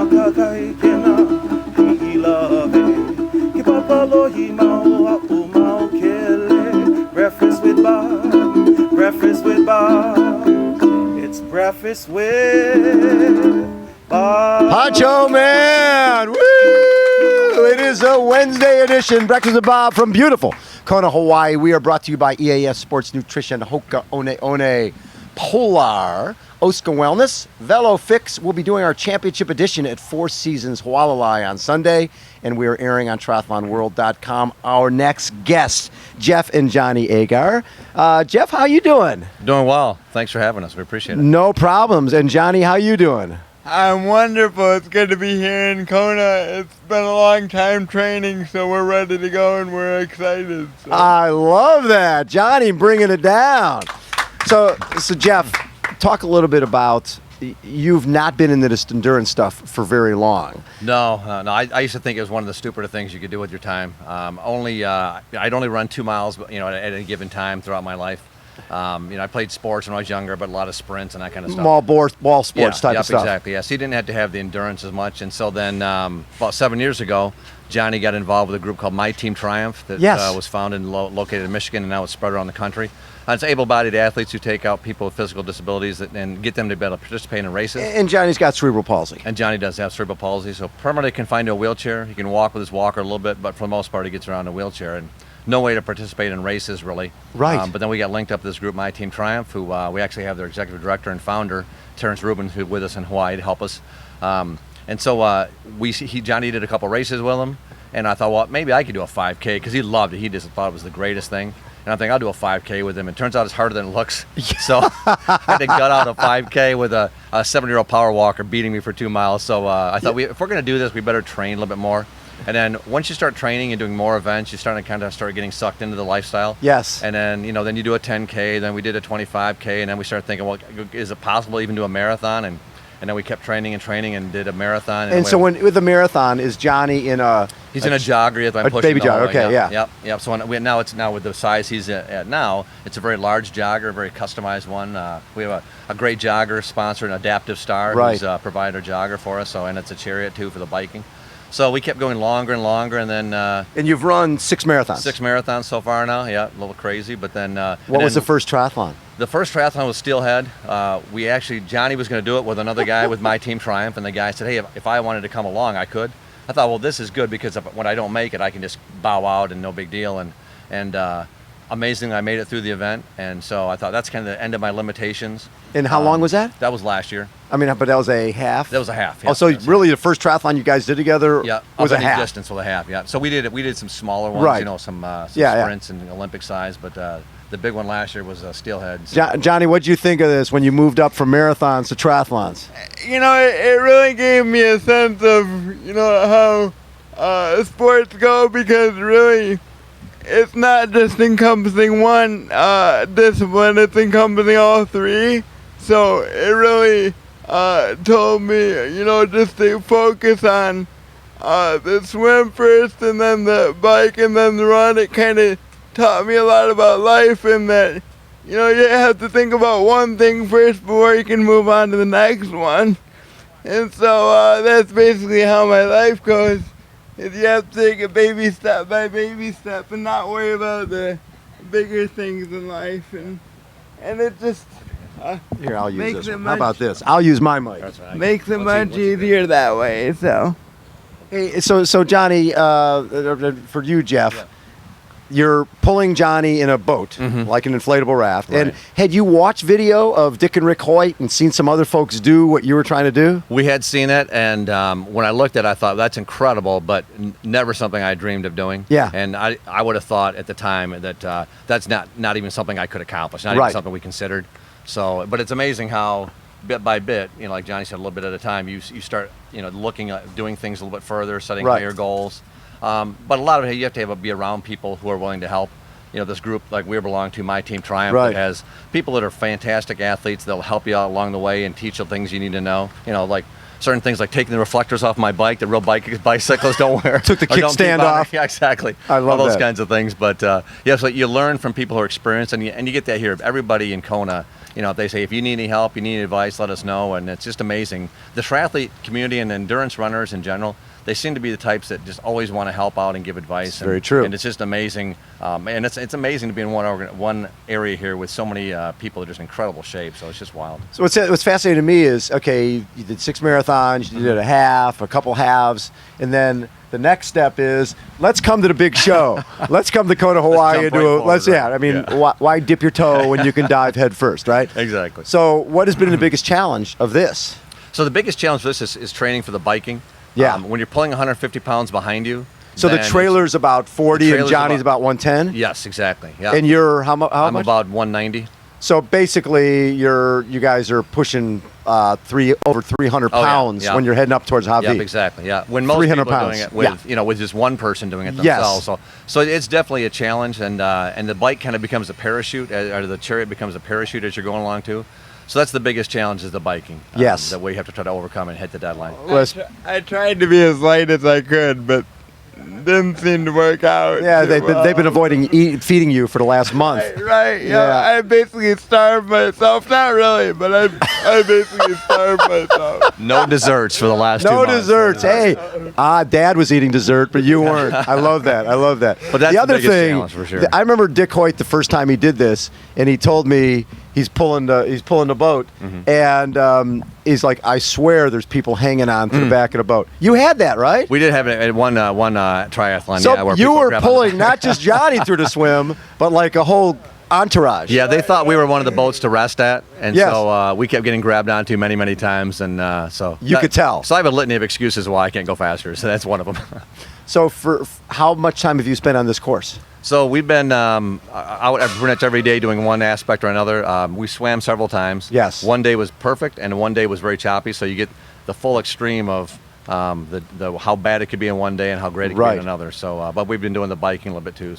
makakaikena Ilave Kipapalohi Maua Umaukele Breakfast with Bob, breakfast with Bob. It's breakfast with Bob. Poncho Man! Woo! It is a Wednesday edition, Breakfast with Bob from beautiful Kona, Hawaii. We are brought to you by EAS Sports Nutrition, Hoka One One, Polar, Oscar Wellness, Velo Fix. We'll be doing our championship edition at Four Seasons Hualalai on Sunday, and we are airing on triathlonworld.com. Our next guests, Jeff and Johnny Agar. Jeff, how you doing? Doing well. Thanks for having us. We appreciate it. No problems. And Johnny, how you doing? I'm wonderful. It's good to be here in Kona. It's been a long time training, so we're ready to go and we're excited. So. I love that. Johnny bringing it down. So Jeff, talk a little bit about, you've not been into this endurance stuff for very long. No. I used to think it was one of the stupider things you could do with your time. I'd only run 2 miles, at any given time throughout my life. I played sports when I was younger, but a lot of sprints and that kind of stuff. Ball sports type of stuff. Exactly. Yeah, so you didn't have to have the endurance as much. And so then about 7 years ago, Johnny got involved with a group called My Team Triumph that was founded and located in Michigan, and now it's spread around the country. It's able-bodied athletes who take out people with physical disabilities and get them to be able to participate in races. And Johnny's got cerebral palsy. And Johnny does have cerebral palsy, so permanently confined to a wheelchair. He can walk with his walker a little bit, but for the most part, he gets around in a wheelchair. And no way to participate in races, really. Right. But then we got linked up to this group, My Team Triumph, who we actually have their executive director and founder, Terrence Rubin, who's with us in Hawaii to help us. And so Johnny did a couple races with him, and I thought, well, maybe I could do a 5K, because he loved it. He just thought it was the greatest thing. And I'm thinking, I'll do a 5K with him. It turns out it's harder than it looks. So I had to gut out a 5K with a 7-year-old power walker beating me for 2 miles. So I thought, if we're going to do this, we better train a little bit more. And then once you start training and doing more events, you start getting sucked into the lifestyle. Yes. And then, then you do a 10K, then we did a 25K, and then we started thinking, well, is it possible to even do a marathon? And then we kept training and did a marathon. And so with the marathon, is Johnny in a... He's in a jogger. I'm pushing baby jogger, okay, yeah. Yep. So now with the size he's at now, it's a very large jogger, a very customized one. We have a great jogger sponsor, an Adaptive Star, who's provided a jogger for us. And it's a Chariot, too, for the biking. So we kept going longer and longer, and then... and you've run 6 marathons. 6 marathons so far now, yeah, a little crazy, but then... what was the first triathlon? The first triathlon was Steelhead. Johnny was going to do it with another guy with My Team Triumph, and the guy said, hey, if I wanted to come along, I could. I thought, well, this is good, because when I don't make it, I can just bow out and no big deal, and amazingly, I made it through the event, and so I thought that's kind of the end of my limitations. And how long was that? That was last year. I mean, but that was a half? That was a half, yeah. Oh, so really the first triathlon you guys did together was a half? Distance was a half, yeah. So we did some smaller ones, right. some sprints and Olympic size, but the big one last year was Steelhead. So. Johnny, what did you think of this when you moved up from marathons to triathlons? It really gave me a sense of, how sports go, because really it's not just encompassing one discipline, it's encompassing all three. So it really told me, just to focus on the swim first and then the bike and then the run. It kind of taught me a lot about life, and that, you have to think about one thing first before you can move on to the next one. And so that's basically how my life goes. Is you have to take it baby step by baby step and not worry about the bigger things in life. And it just... Here, I'll use this one. How about this? I'll use my mic. That's right. Makes it much easier that way, so. Hey, so Johnny, for you, Jeff, you're pulling Johnny in a boat, like an inflatable raft. Right. And had you watched video of Dick and Rick Hoyt and seen some other folks do what you were trying to do? We had seen it, and when I looked at it, I thought, that's incredible, but never something I dreamed of doing. Yeah. And I would have thought at the time that that's not even something I could accomplish, not even something we considered. So, but it's amazing how bit by bit, like Johnny said, a little bit at a time, you start, looking at doing things a little bit further, setting higher goals. But a lot of it, you have to be around people who are willing to help. This group like we belong to, My Team Triumph, that has people that are fantastic athletes. They'll help you out along the way and teach you things you need to know. Like certain things like taking the reflectors off my bike that real bicyclists don't wear. Took the or don't kickstand keep on. off. Yeah, exactly. I love all those that. kinds of things. But yeah, so you learn from people who are experienced, and you get that here. Everybody in Kona, if they say, if you need any help, you need advice, let us know. And it's just amazing. The triathlete community and endurance runners in general, they seem to be the types that just always want to help out and give advice. Very true. And it's just amazing. And it's amazing to be in one area here with so many people that are just in incredible shape. So it's just wild. So what's fascinating to me is, okay, you did 6 marathons, you did a half, a couple halves, and then the next step is, let's come to the big show. Let's come to Kona, Hawaii, and jump right forward, yeah. right? I mean, Yeah. why dip your toe when you can dive head first, right? Exactly. So what has been the biggest challenge of this? So the biggest challenge for this is training for the biking. Yeah. When you're pulling 150 pounds behind you. So the then trailer's about 40 and trailer's Johnny's about 110? Yes, exactly. Yeah. And you're how I'm much? about 190. So basically, you guys are pushing over 300 Oh, yeah, pounds yeah. when you're heading up towards Javi. Yep, exactly. Yeah. When most 300 people are pounds. doing it with Yeah. with just one person doing it Yes. themselves. So it's definitely a challenge, and the bike kind of becomes a parachute, or the chariot becomes a parachute as you're going along too. So that's the biggest challenge, is the biking. Yes. That we have to try to overcome and hit the deadline. I tried to be as light as I could, but didn't seem to work out. Yeah, too they've well. been avoiding feeding you for the last month. Right, yeah. Yeah. I basically starved myself. Not really, but I basically starved myself. No desserts for the last 2 No months. desserts. Hey, Dad was eating dessert, but you weren't. I love that. I love that. But that's the the other biggest thing. challenge for sure. I remember Dick Hoyt the first time he did this, and he told me he's pulling the boat, Mm-hmm. and he's like, I swear, there's people hanging on to the back of the boat. You had that, right? We did have it at one triathlon. So yeah, where you people were grabbed on pulling the- not just Johnny through the swim, but like a whole entourage. Yeah, they thought we were one of the boats to rest at, and Yes. so we kept getting grabbed onto many times, and so You could tell. So I have a little of excuses why I can't go faster. So that's one of them. So for how much time have you spent on this course? So we've been out pretty much every day doing one aspect or another. We swam several times. Yes. One day was perfect, and one day was very choppy. So you get the full extreme of the how bad it could be in one day and how great it could Right. be in another. So, but we've been doing the biking a little bit too.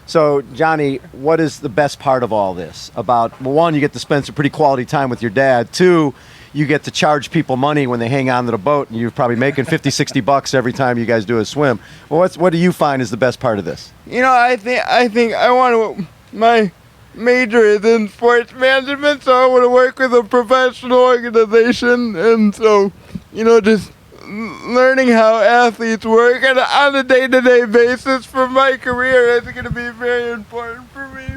So, Johnny, what is the best part of all this? About, well, one, you get to spend some pretty quality time with your dad. Two, you get to charge people money when they hang on to the boat, and you're probably making 50, 60 bucks every time you guys do a swim. Well, what do you find is the best part of this? You know, I think I want to. My major is in sports management, so I want to work with a professional organization, and so, just learning how athletes work on a day-to-day basis for my career is going to be very important for me.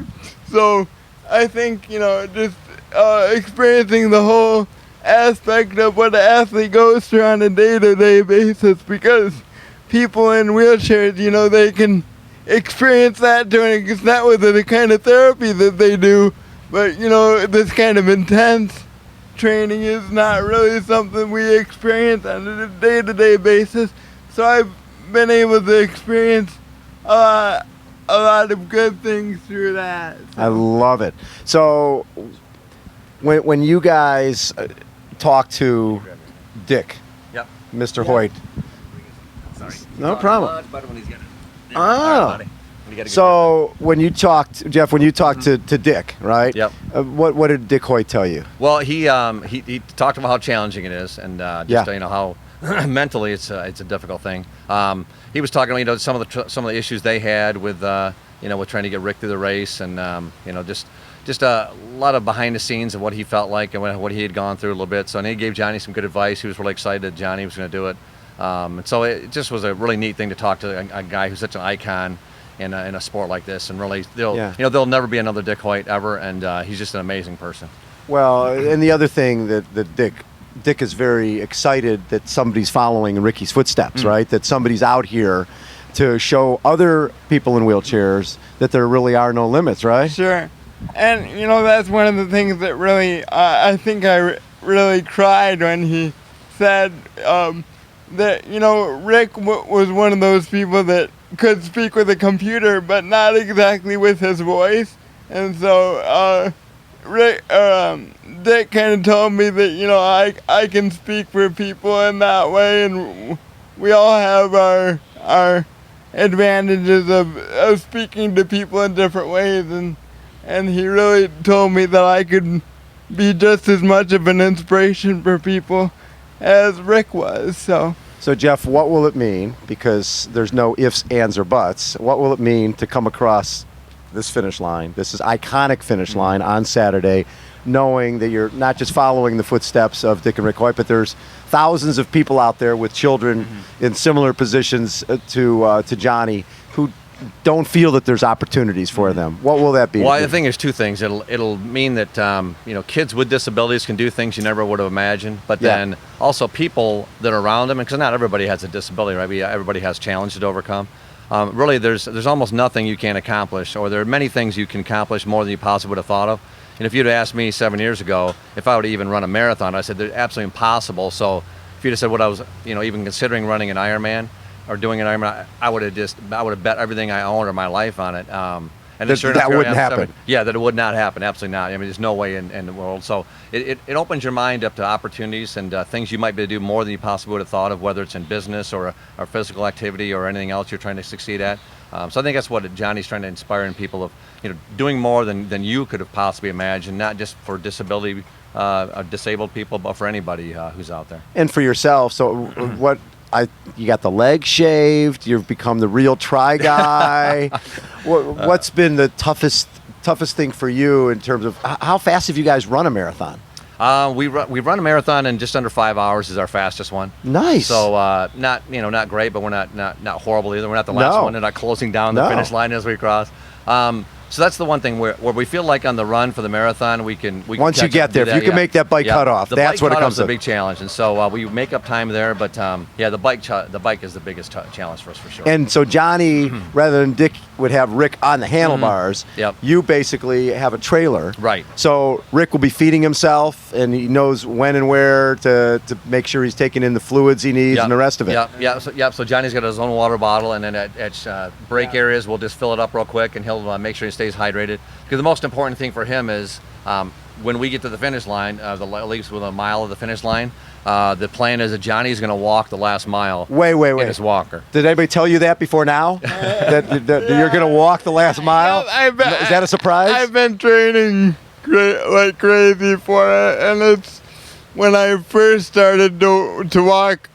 So I think, just experiencing the whole aspect of what an athlete goes through on a day-to-day basis, because people in wheelchairs, they can experience that to an extent with the kind of therapy that they do, but this kind of intense training is not really something we experience on a day-to-day basis. So I've been able to experience a lot of good things through that. I love it. So, when you guys talk to Dick, Yep. Mr. Hoyt, Sorry. No problem. Oh. Oh. So when you talked, Jeff, to Dick, right? Yep. What did Dick Hoyt tell you? Well, he talked about how challenging it is, and just how mentally it's a difficult thing. He was talking about some of the issues they had with with trying to get Rick through the race, and just a lot of behind the scenes of what he felt like and what he had gone through a little bit. So and he gave Johnny some good advice. He was really excited that Johnny was going to do it, and so it just was a really neat thing to talk to a guy who's such an icon in a sport like this, and really there'll never be another Dick Hoyt ever, and he's just an amazing person. Well, and the other thing that Dick is very excited that somebody's following in Ricky's footsteps, right? That somebody's out here to show other people in wheelchairs that there really are no limits, right? Sure. And, that's one of the things that really, I think I really cried when he said that, Rick was one of those people that could speak with a computer, but not exactly with his voice. And so Dick kind of told me that, I can speak for people in that way, and we all have our advantages of speaking to people in different ways, and he really told me that I could be just as much of an inspiration for people as Rick was. So Jeff, what will it mean? Because there's no ifs, ands, or buts. What will it mean to come across this finish line? This is iconic finish line on Saturday, knowing that you're not just following the footsteps of Dick and Rick Hoyt, but there's thousands of people out there with children in similar positions to Johnny who don't feel that there's opportunities for them. What will that be? Well, I think there's two things. It'll mean that kids with disabilities can do things you never would have imagined, but then also people that are around them, because not everybody has a disability, right? Everybody has challenges to overcome. Really, there's almost nothing you can't accomplish, or there are many things you can accomplish more than you possibly would have thought of. And if you'd asked me 7 years ago if I would even run a marathon, I said they're absolutely impossible. So if you'd have said what I was, even considering running an Ironman or doing an Ironman, I would have bet everything I owned or my life on it. And that wouldn't happen. Yeah, that it would not happen. Absolutely not. I mean, there's no way in the world. So it opens your mind up to opportunities and things you might be able to do more than you possibly would have thought of, whether it's in business or physical activity or anything else you're trying to succeed at. So I think that's what Johnny's trying to inspire in people of, doing more than you could have possibly imagined, not just for disabled people, but for anybody who's out there. And for yourself, so you got the leg shaved, you've become the real try guy. What's been the toughest thing for you in terms of how fast have you guys run a marathon? We run a marathon in just under 5 hours is our fastest one. Nice. So not great, but we're not horrible either. We're not the last one. They're not closing down the finish line as we cross. So that's the one thing where we feel like on the run for the marathon we can once you get there, if you can make that bike cutoff, that's what it comes to. The big challenge, and so we make up time there. But the bike is the biggest challenge for us for sure. And so Johnny, rather than Dick would have Rick on the handlebars, you basically have a trailer. Right. So Rick will be feeding himself, and he knows when and where to make sure he's taking in the fluids he needs and the rest of it. So Johnny's got his own water bottle, and then at break areas we'll just fill it up real quick, and he'll make sure he stays hydrated. Because the most important thing for him is when we get to the finish line, at least with a mile of the finish line, the plan is that Johnny's going to walk the last mile. Wait. In his walker. Did anybody tell you that before now? that you're going to walk the last mile? Is that a surprise? I've been training like crazy for it, and it's when I first started to walk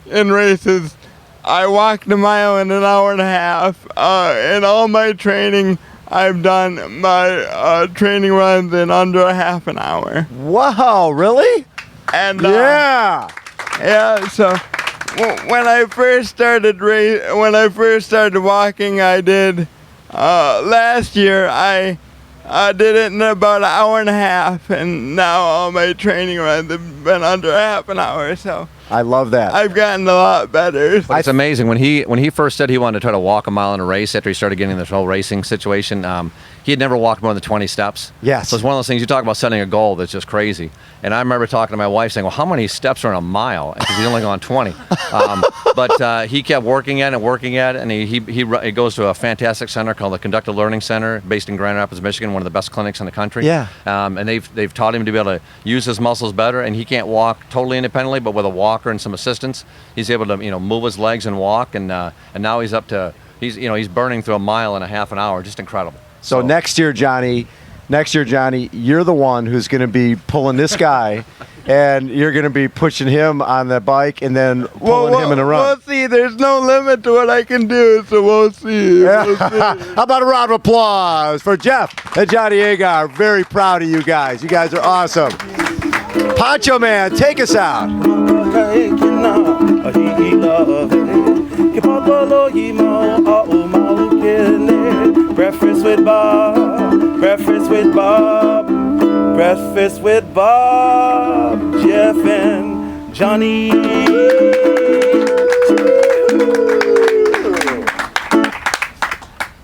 in races, I walked a mile in an hour and a half. In all my training, I've done my training runs in under a half an hour. Wow, really? And yeah. So when I first started walking, I did last year. I did it in about an hour and a half, and now all my training runs have been under half an hour. So I love that. I've gotten a lot better. It's amazing. When he first said he wanted to try to walk a mile in a race after he started getting in this whole racing situation, he had never walked more than 20 steps. Yes. So it's one of those things, you talk about setting a goal that's just crazy. And I remember talking to my wife saying, well, how many steps are in a mile? Because he's only gone 20. But he kept working at it, and he goes to a fantastic center called the Conductive Learning Center based in Grand Rapids, Michigan, one of the best clinics in the country. Yeah. And they've taught him to be able to use his muscles better, and he can't walk totally independently, but with a walker and some assistance, he's able to move his legs and walk, and now he's up to he's burning through a mile in a half an hour, just incredible. So next year, Johnny, you're the one who's going to be pulling this guy, and you're going to be pushing him on the bike and then pulling him in a run. We'll see. There's no limit to what I can do, so we'll see. How about a round of applause for Jeff and Johnny Agar? Very proud of you guys. You guys are awesome. Poncho Man, take us out. Breakfast with Bob, breakfast with Bob, breakfast with Bob, Jeff and Johnny.